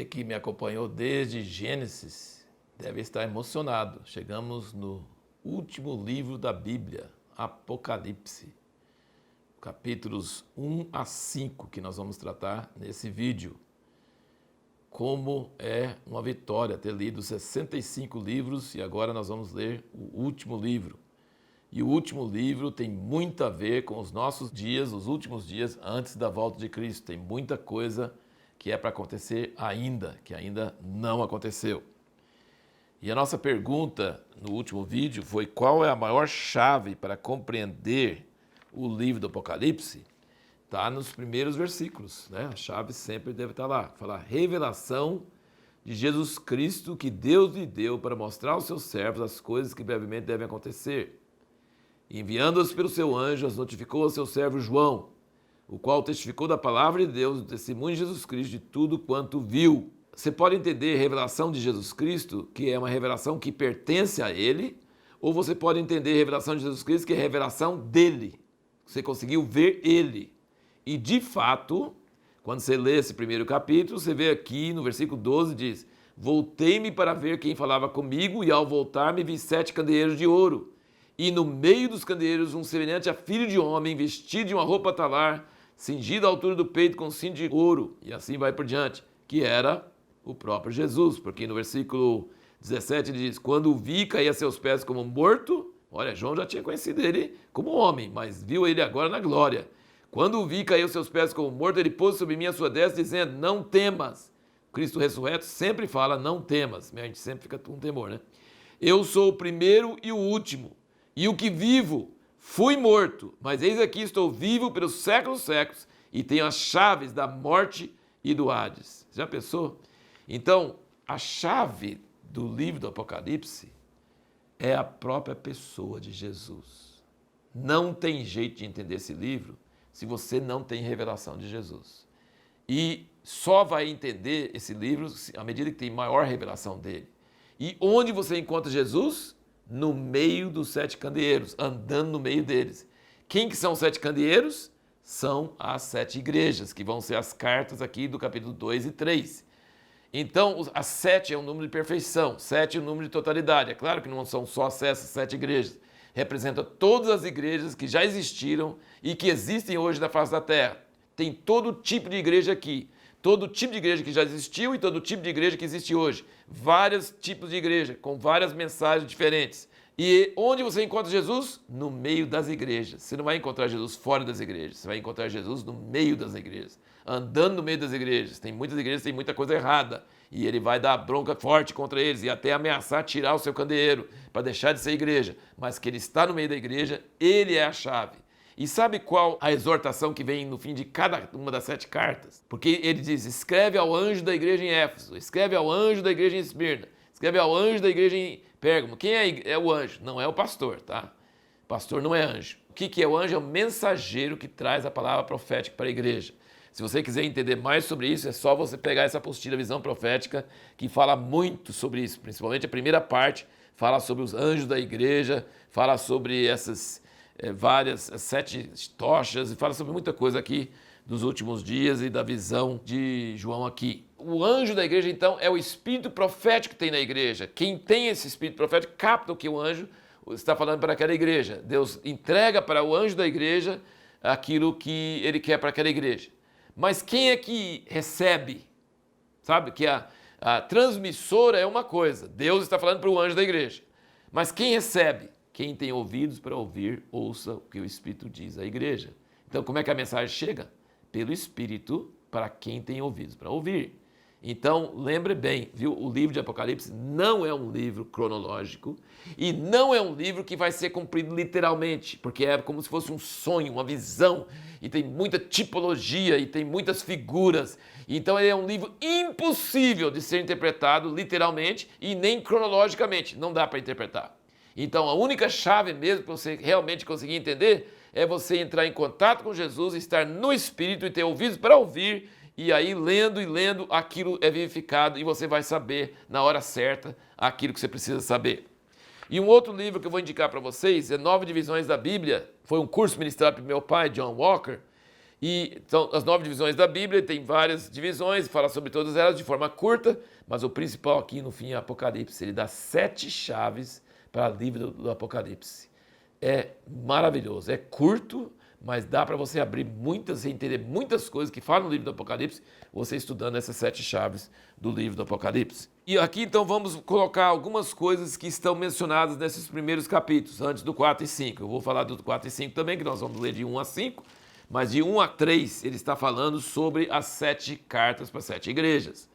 que me acompanhou desde Gênesis deve estar emocionado. Chegamos no último livro da Bíblia, Apocalipse, capítulos 1 a 5, que nós vamos tratar nesse vídeo. Como é uma vitória ter lido 65 livros e agora nós vamos ler o último livro. E o último livro tem muito a ver com os nossos dias, os últimos dias antes da volta de Cristo. Tem muita coisa que é para acontecer ainda, que ainda não aconteceu. E a nossa pergunta no último vídeo foi: qual é a maior chave para compreender o livro do Apocalipse? Está nos primeiros versículos, né? A chave sempre deve estar lá. Fala: revelação de Jesus Cristo que Deus lhe deu para mostrar aos seus servos as coisas que brevemente devem acontecer. Enviando-as pelo seu anjo, as notificou ao seu servo João, o qual testificou da palavra de Deus, do testemunho de Jesus Cristo, de tudo quanto viu. Você pode entender a revelação de Jesus Cristo, que é uma revelação que pertence a Ele, ou você pode entender a revelação de Jesus Cristo, que é a revelação dele. Você conseguiu ver Ele. E, de fato, quando você lê esse primeiro capítulo, você vê aqui no versículo 12, diz: voltei-me para ver quem falava comigo, e ao voltar-me vi 7 candeeiros de ouro. E no meio dos candeeiros um semelhante a filho de homem, vestido de uma roupa talar, cingido à altura do peito com cinto de ouro, e assim vai por diante, que era o próprio Jesus, porque no versículo 17 ele diz: quando o vi, caí a seus pés como morto. Olha, João já tinha conhecido ele como homem, mas viu ele agora na glória. Quando o vi, caí aos seus pés como morto, ele pôs sobre mim a sua destra, dizendo: não temas. Cristo ressurreto sempre fala: não temas. A gente sempre fica com temor, né? Eu sou o primeiro e o último, e o que vivo. Fui morto, mas eis aqui estou vivo pelos séculos dos séculos e tenho as chaves da morte e do Hades. Já pensou? Então, a chave do livro do Apocalipse é a própria pessoa de Jesus. Não tem jeito de entender esse livro se você não tem revelação de Jesus. E só vai entender esse livro à medida que tem maior revelação dele. E onde você encontra Jesus? No meio dos 7 candeeiros, andando no meio deles. Quem que são os 7 candeeiros? São as 7 igrejas, que vão ser as cartas aqui do capítulo 2 e 3. Então, a 7 é um número de perfeição, 7 é um número de totalidade. É claro que não são só essas 7 igrejas. Representa todas as igrejas que já existiram e que existem hoje na face da terra. Tem todo tipo de igreja aqui. Todo tipo de igreja que já existiu e todo tipo de igreja que existe hoje. Vários tipos de igreja, com várias mensagens diferentes. E onde você encontra Jesus? No meio das igrejas. Você não vai encontrar Jesus fora das igrejas. Você vai encontrar Jesus no meio das igrejas. Andando no meio das igrejas. Tem muitas igrejas que tem muita coisa errada. E ele vai dar bronca forte contra eles e até ameaçar tirar o seu candeeiro para deixar de ser igreja. Mas que ele está no meio da igreja, ele é a chave. E sabe qual a exortação que vem no fim de cada uma das 7 cartas? Porque ele diz: escreve ao anjo da igreja em Éfeso, escreve ao anjo da igreja em Esmirna, escreve ao anjo da igreja em Pérgamo. Quem é o anjo? Não é o pastor, tá? O pastor não é anjo. O que é o anjo? É o mensageiro que traz a palavra profética para a igreja. Se você quiser entender mais sobre isso, é só você pegar essa apostila Visão Profética, que fala muito sobre isso. Principalmente a primeira parte, fala sobre os anjos da igreja, fala sobre essas várias 7 tochas, e fala sobre muita coisa aqui dos últimos dias e da visão de João aqui. O anjo da igreja, então, é o espírito profético que tem na igreja. Quem tem esse espírito profético capta o que o anjo está falando para aquela igreja. Deus entrega para o anjo da igreja aquilo que ele quer para aquela igreja. Mas quem é que recebe? Sabe que a transmissora é uma coisa. Deus está falando para o anjo da igreja. Mas quem recebe? Quem tem ouvidos para ouvir, ouça o que o Espírito diz à igreja. Então, como é que a mensagem chega? Pelo Espírito, para quem tem ouvidos para ouvir. Então, lembre bem, viu? O livro de Apocalipse não é um livro cronológico e não é um livro que vai ser cumprido literalmente, porque é como se fosse um sonho, uma visão, e tem muita tipologia e tem muitas figuras. Então, ele é um livro impossível de ser interpretado literalmente e nem cronologicamente. Não dá para interpretar. Então, a única chave mesmo para você realmente conseguir entender é você entrar em contato com Jesus, estar no Espírito e ter ouvidos para ouvir, e aí lendo e lendo, aquilo é vivificado e você vai saber na hora certa aquilo que você precisa saber. E um outro livro que eu vou indicar para vocês é 9 Divisões da Bíblia. Foi um curso ministrado pelo meu pai, John Walker, E são as 9 divisões da Bíblia, tem várias divisões, fala sobre todas elas de forma curta, mas o principal aqui no fim é Apocalipse. Ele dá 7 chaves para o livro do Apocalipse. É maravilhoso, é curto, mas dá para você abrir muitas e entender muitas coisas que falam no livro do Apocalipse, você estudando essas 7 chaves do livro do Apocalipse. E aqui então vamos colocar algumas coisas que estão mencionadas nesses primeiros capítulos, antes do 4 e 5. Eu vou falar do 4 e 5 também, que nós vamos ler de 1 a 5, mas de 1 a 3 ele está falando sobre as 7 cartas para 7 igrejas.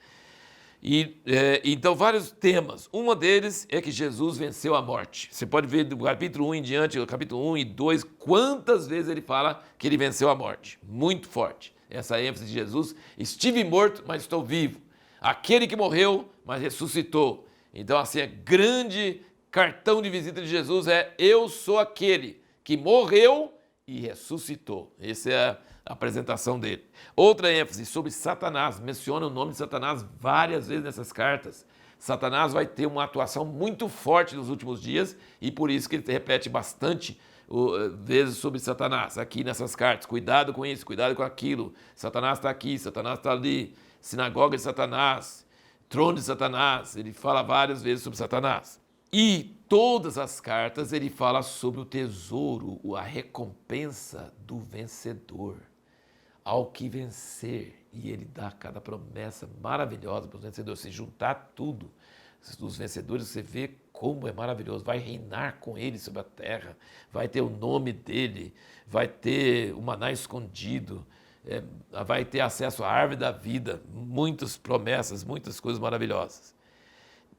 Então, vários temas. Uma deles é que Jesus venceu a morte. Você pode ver do capítulo 1 em diante, o capítulo 1 e 2, quantas vezes ele fala que ele venceu a morte. Muito forte. Essa ênfase de Jesus. Estive morto, mas estou vivo. Aquele que morreu, mas ressuscitou. Então, assim, grande cartão de visita de Jesus é: eu sou aquele que morreu e ressuscitou. Essa é a apresentação dele. Outra ênfase sobre Satanás, menciona o nome de Satanás várias vezes nessas cartas. Satanás vai ter uma atuação muito forte nos últimos dias e por isso que ele repete bastante vezes sobre Satanás aqui nessas cartas. Cuidado com isso, cuidado com aquilo. Satanás está aqui, Satanás está ali. Sinagoga de Satanás, trono de Satanás. Ele fala várias vezes sobre Satanás. E todas as cartas ele fala sobre o tesouro, a recompensa do vencedor. Ao que vencer, e ele dá cada promessa maravilhosa para os vencedores. Se juntar tudo dos vencedores, você vê como é maravilhoso. Vai reinar com ele sobre a terra, vai ter o nome dele, vai ter o maná escondido, vai ter acesso à árvore da vida, muitas promessas, muitas coisas maravilhosas.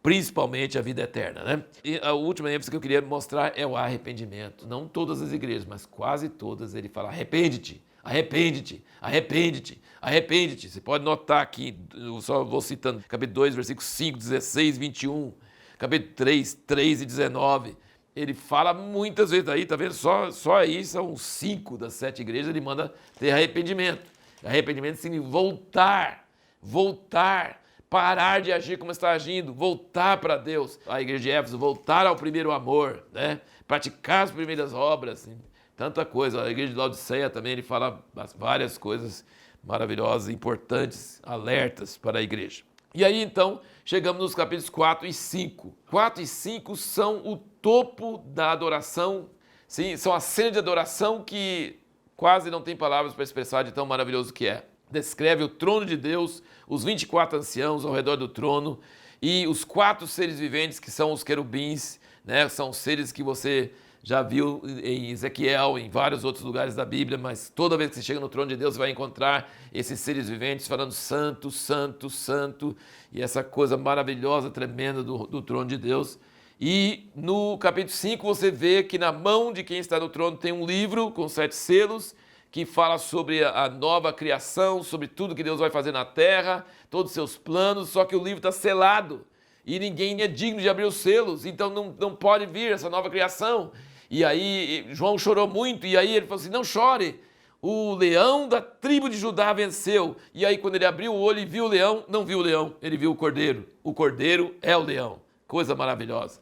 Principalmente a vida eterna, né? E a última ênfase que eu queria mostrar é o arrependimento. Não todas as igrejas, mas quase todas, ele fala: arrepende-te, arrepende-te, arrepende-te, arrepende-te. Você pode notar aqui, eu só vou citando, capítulo 2, versículos 5, 16, 21, capítulo 3, 3 e 19. Ele fala muitas vezes aí, tá vendo? Só aí são 5 das 7 igrejas, ele manda ter arrependimento. Arrependimento significa voltar, parar de agir como está agindo, voltar para Deus. A igreja de Éfeso, voltar ao primeiro amor, né? Praticar as primeiras obras, assim, tanta coisa. A igreja de Laodiceia também, ele fala várias coisas maravilhosas, importantes, alertas para a igreja. E aí então, chegamos nos capítulos 4 e 5. 4 e 5 são o topo da adoração, sim, são a cena de adoração que quase não tem palavras para expressar de tão maravilhoso que é. Descreve o trono de Deus, os 24 anciãos ao redor do trono e os 4 seres viventes que são os querubins, né? São seres que você já viu em Ezequiel, em vários outros lugares da Bíblia, mas toda vez que você chega no trono de Deus, você vai encontrar esses seres viventes falando santo, santo, santo, e essa coisa maravilhosa, tremenda do trono de Deus. E no capítulo 5 você vê que na mão de quem está no trono tem um livro com 7 selos, que fala sobre a nova criação, sobre tudo que Deus vai fazer na terra, todos os seus planos, só que o livro está selado e ninguém é digno de abrir os selos, então não pode vir essa nova criação. E aí João chorou muito, e aí ele falou assim: não chore, o leão da tribo de Judá venceu. E aí quando ele abriu o olho e viu o leão, não viu o leão, ele viu o cordeiro é o leão, coisa maravilhosa.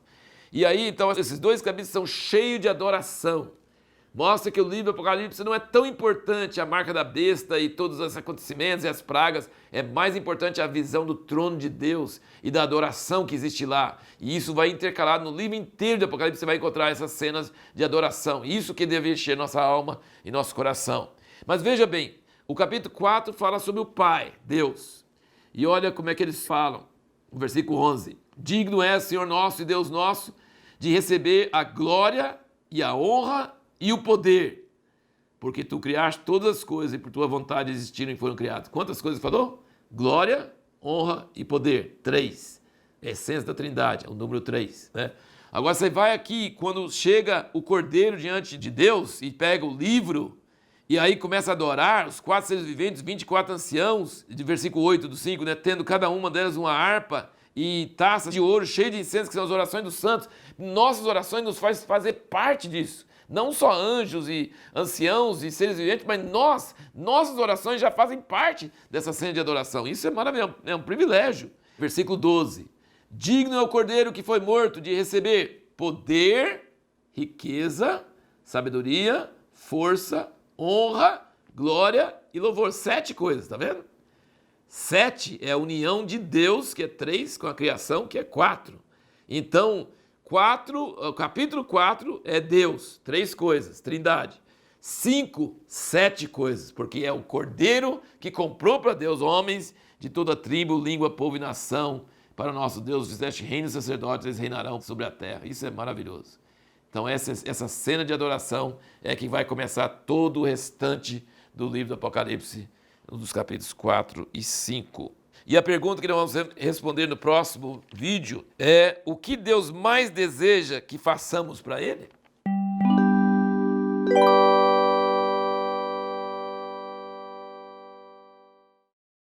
E aí então esses 2 capítulos são cheios de adoração. Mostra que o livro do Apocalipse não é tão importante a marca da besta e todos os acontecimentos e as pragas. É mais importante a visão do trono de Deus e da adoração que existe lá. E isso vai intercalado no livro inteiro do Apocalipse, você vai encontrar essas cenas de adoração. Isso que deve encher nossa alma e nosso coração. Mas veja bem, o capítulo 4 fala sobre o Pai, Deus. E olha como é que eles falam. No versículo 11. Digno é, Senhor nosso e Deus nosso, de receber a glória e a honra e o poder, porque tu criaste todas as coisas e por tua vontade existiram e foram criadas. Quantas coisas falou? Glória, honra e poder. 3. A essência da Trindade, é o número 3. Né? Agora você vai aqui, quando chega o Cordeiro diante de Deus e pega o livro, e aí começa a adorar os 4 seres viventes, 24 anciãos, de versículo 8 do 5, né? Tendo cada uma delas uma harpa e taças de ouro cheias de incenso, que são as orações dos santos. Nossas orações nos faz fazer parte disso. Não só anjos e anciãos e seres viventes, mas nossas orações já fazem parte dessa cena de adoração. Isso é maravilhoso, é um privilégio. Versículo 12. Digno é o cordeiro que foi morto de receber poder, riqueza, sabedoria, força, honra glória e louvor. 7 coisas, tá vendo? 7 é a união de Deus, que é 3, com a criação, que é 4. Então, o capítulo 4 é Deus, 3 coisas, Trindade. 5, 7 coisas, porque é o Cordeiro que comprou para Deus homens de toda tribo, língua, povo e nação. Para o nosso Deus, fizeste reino e sacerdotes, eles reinarão sobre a terra. Isso é maravilhoso. Então essa cena de adoração é que vai começar todo o restante do livro do Apocalipse, dos capítulos 4 e 5. E a pergunta que nós vamos responder no próximo vídeo é: o que Deus mais deseja que façamos para Ele?